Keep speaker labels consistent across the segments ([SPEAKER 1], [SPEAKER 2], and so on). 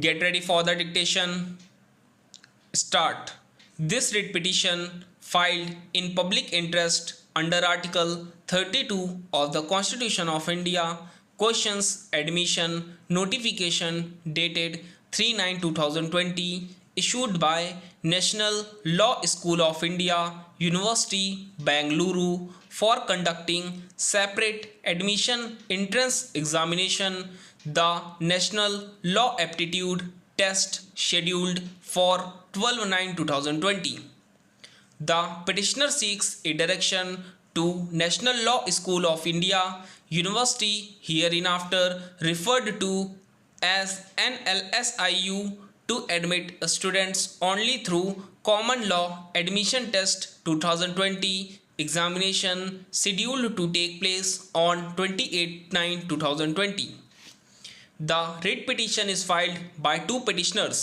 [SPEAKER 1] Get ready for the dictation. Start. This writ petition filed in public interest under Article 32 of the Constitution of India questions admission notification dated 3/9/2020 issued by National Law School of India, University, Bangalore for conducting separate admission entrance examination, the National Law Aptitude Test scheduled for 12/9/2020. The petitioner seeks a direction to National Law School of India, University hereinafter referred to as NLSIU, to admit students only through Common Law Admission Test 2020 examination scheduled to take place on 28/9/2020. The writ petition is filed by two petitioners.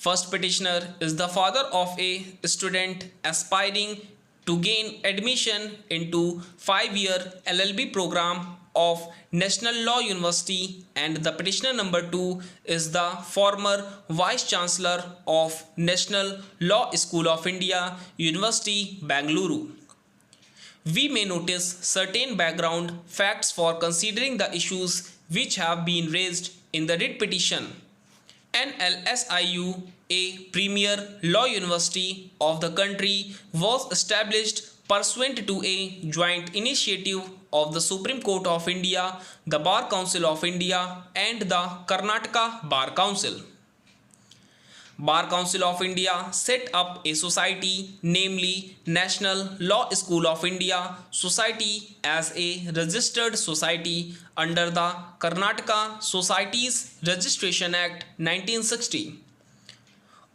[SPEAKER 1] First petitioner is the father of a student aspiring to gain admission into 5-year LLB program of National Law University, and the petitioner number 2 is the former Vice Chancellor of National Law School of India, University, Bangalore. We may notice certain background facts for considering the issues which have been raised in the writ petition. NLSIU, a premier law university of the country, was established pursuant to a joint initiative of the Supreme Court of India, the Bar Council of India, and the Karnataka Bar Council. Bar Council of India set up a society, namely National Law School of India Society, as a registered society under the Karnataka Societies Registration Act 1960.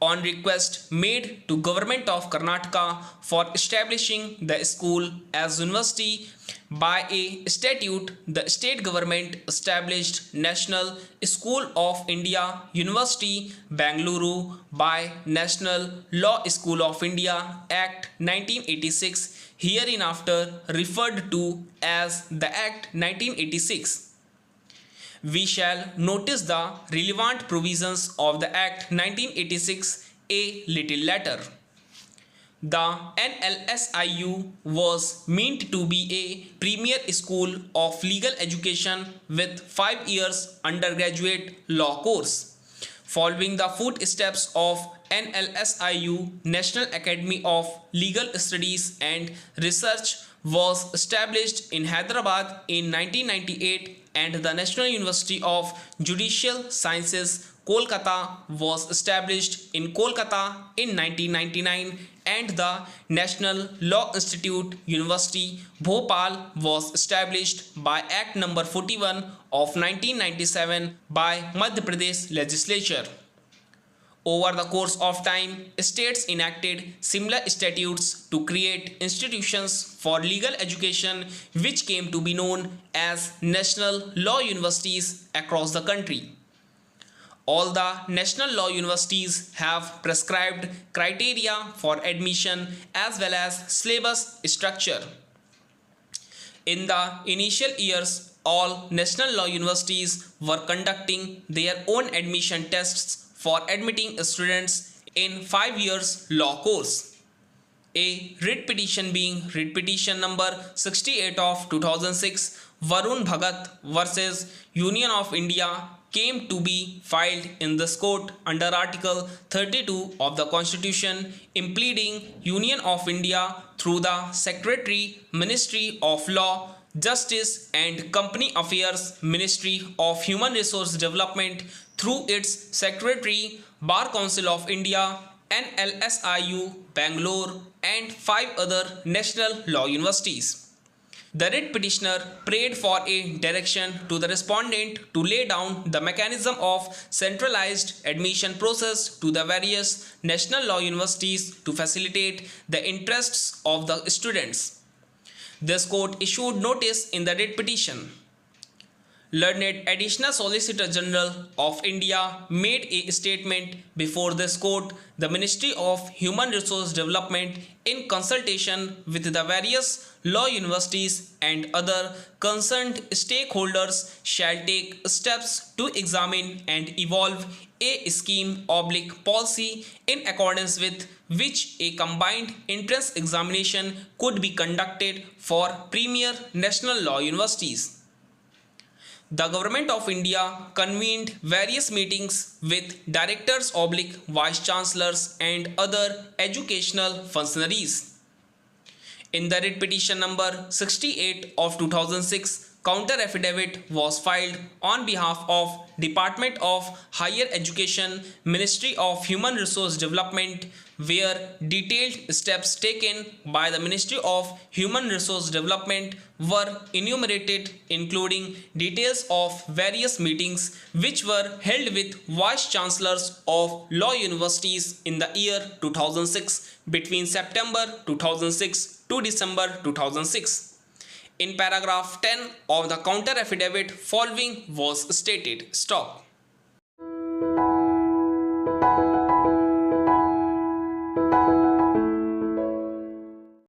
[SPEAKER 1] On request made to Government of Karnataka for establishing the school as university by a statute, the state government established National School of India, University, Bangalore by National Law School of India Act 1986, hereinafter referred to as the Act 1986. We shall notice the relevant provisions of the Act 1986 a little later. The NLSIU was meant to be a premier school of legal education with 5 years undergraduate law course. Following the footsteps of NLSIU, National Academy of Legal Studies and Research was established in Hyderabad in 1998, and the National University of Judicial Sciences, Kolkata, was established in Kolkata in 1999, and the National Law Institute, University, Bhopal, was established by Act No. 41 of 1997 by Madhya Pradesh Legislature. Over the course of time, states enacted similar statutes to create institutions for legal education which came to be known as National Law Universities across the country. All the national law universities have prescribed criteria for admission as well as syllabus structure. In the initial years, all national law universities were conducting their own admission tests for admitting students in 5 years law course. A writ petition being writ petition number 68 of 2006, Varun Bhagat versus Union of India, came to be filed in this court under Article 32 of the Constitution, impleading Union of India through the Secretary, Ministry of Law, Justice and Company Affairs, Ministry of Human Resource Development through its Secretary, Bar Council of India, NLSIU, Bangalore, and 5 other national law universities. The writ petitioner prayed for a direction to the respondent to lay down the mechanism of centralized admission process to the various national law universities to facilitate the interests of the students. This court issued notice in the writ petition. Learned Additional Solicitor General of India made a statement before this court. The Ministry of Human Resource Development, in consultation with the various law universities and other concerned stakeholders, shall take steps to examine and evolve a scheme/policy in accordance with which a combined entrance examination could be conducted for premier national law universities. The Government of India convened various meetings with directors/vice chancellors and other educational functionaries. In the writ petition number 68 of 2006, counter affidavit was filed on behalf of Department of Higher Education, Ministry of Human Resource Development, where detailed steps taken by the Ministry of Human Resource Development were enumerated, including details of various meetings which were held with vice chancellors of law universities in the year 2006 between September 2006 to December 2006. In paragraph 10 of the counter affidavit, following was stated: stop.